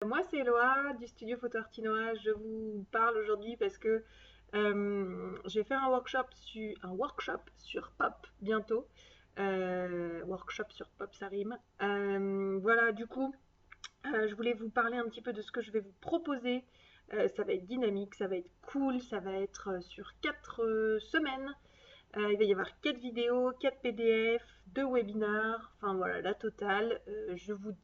Moi, c'est Eloa du studio Photo Artinoa. Je vous parle aujourd'hui parce que je vais faire un workshop sur Pop bientôt. Workshop sur Pop, ça rime. Voilà, du coup, je voulais vous parler un petit peu de ce que je vais vous proposer. Ça va être dynamique, ça va être cool, ça va être sur 4 semaines. Il va y avoir 4 vidéos, 4 PDF, 2 webinars, enfin voilà, la totale. Je vous dis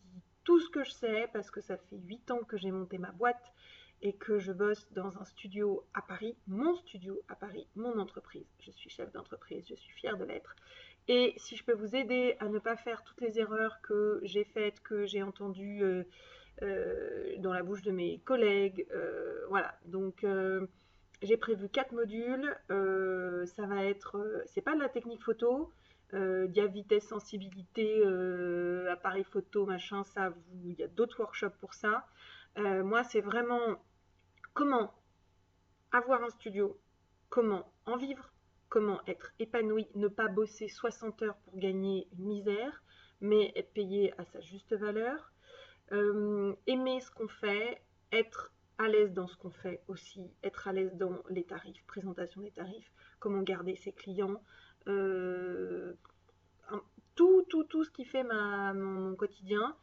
tout ce que je sais parce que ça fait 8 ans que j'ai monté ma boîte et que je bosse dans un studio à Paris, mon studio à Paris, mon entreprise. Je suis chef d'entreprise, je suis fière de l'être. Et si je peux vous aider à ne pas faire toutes les erreurs que j'ai faites, que j'ai entendues dans la bouche de mes collègues, voilà. Donc j'ai prévu 4 modules. Ça va être, c'est pas de la technique photo. Dia, vitesse, sensibilité, appareil photo, machin, ça, il y a d'autres workshops pour ça. Moi, c'est vraiment comment avoir un studio, comment en vivre, comment être épanoui, ne pas bosser 60 heures pour gagner une misère, mais être payé à sa juste valeur. Aimer ce qu'on fait, être à l'aise dans ce qu'on fait aussi, être à l'aise dans les tarifs, présentation des tarifs, comment garder ses clients, euh, tout ce qui fait mon quotidien,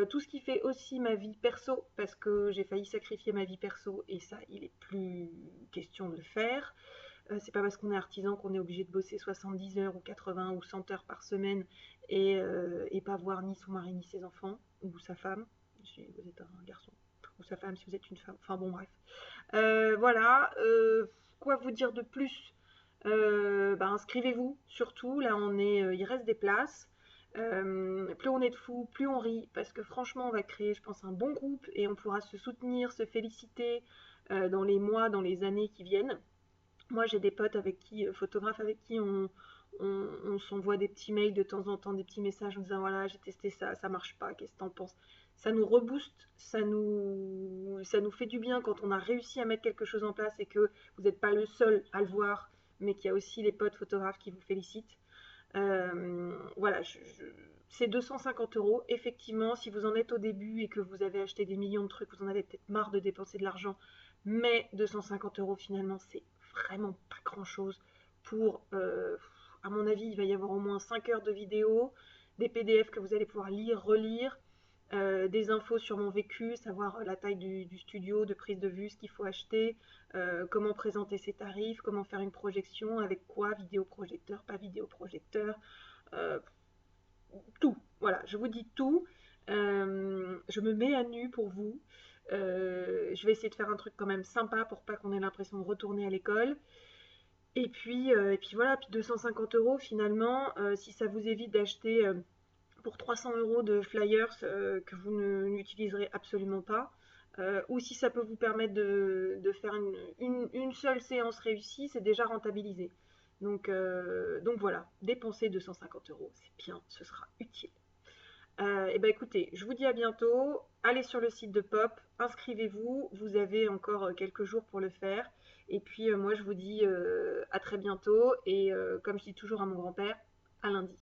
tout ce qui fait aussi ma vie perso, parce que j'ai failli sacrifier ma vie perso et ça, il est plus question de le faire. C'est pas parce qu'on est artisan qu'on est obligé de bosser 70 heures ou 80 ou 100 heures par semaine et pas voir ni son mari ni ses enfants ou sa femme, si vous êtes un garçon, ou sa femme si vous êtes une femme. Enfin bon, bref. Voilà. Quoi vous dire de plus? Inscrivez-vous surtout. Là, il reste des places. Plus on est de fous, plus on rit, parce que franchement, on va créer, je pense, un bon groupe et on pourra se soutenir, se féliciter dans les mois, dans les années qui viennent. Moi, j'ai des potes photographes avec qui on s'envoie des petits mails de temps en temps, des petits messages en disant voilà, j'ai testé ça, ça marche pas, qu'est-ce que t'en penses? Ça nous rebooste, ça nous fait du bien quand on a réussi à mettre quelque chose en place et que vous n'êtes pas le seul à le voir, mais qu'il y a aussi les potes photographes qui vous félicitent. Voilà, c'est 250 euros. Effectivement, si vous en êtes au début et que vous avez acheté des millions de trucs, vous en avez peut-être marre de dépenser de l'argent. Mais 250 euros, finalement, c'est vraiment pas grand-chose pour, à mon avis, il va y avoir au moins 5 heures de vidéo, des PDF que vous allez pouvoir lire, relire, des infos sur mon vécu, savoir la taille du studio, de prise de vue, ce qu'il faut acheter, comment présenter ses tarifs, comment faire une projection, avec quoi, vidéoprojecteur, pas vidéoprojecteur, euh, tout. Voilà, je vous dis tout. Je me mets à nu pour vous. Je vais essayer de faire un truc quand même sympa pour pas qu'on ait l'impression de retourner à l'école. Et puis voilà, puis 250 euros finalement, si ça vous évite d'acheter pour 300 euros de flyers que vous n'utiliserez absolument pas, ou si ça peut vous permettre de faire une seule séance réussie, c'est déjà rentabilisé. Donc voilà, dépenser 250 euros, c'est bien, ce sera utile. Et ben écoutez, je vous dis à bientôt. Allez sur le site de Pop, inscrivez-vous. Vous avez encore quelques jours pour le faire. Et puis moi, je vous dis à très bientôt. Et comme je dis toujours à mon grand-père, à lundi.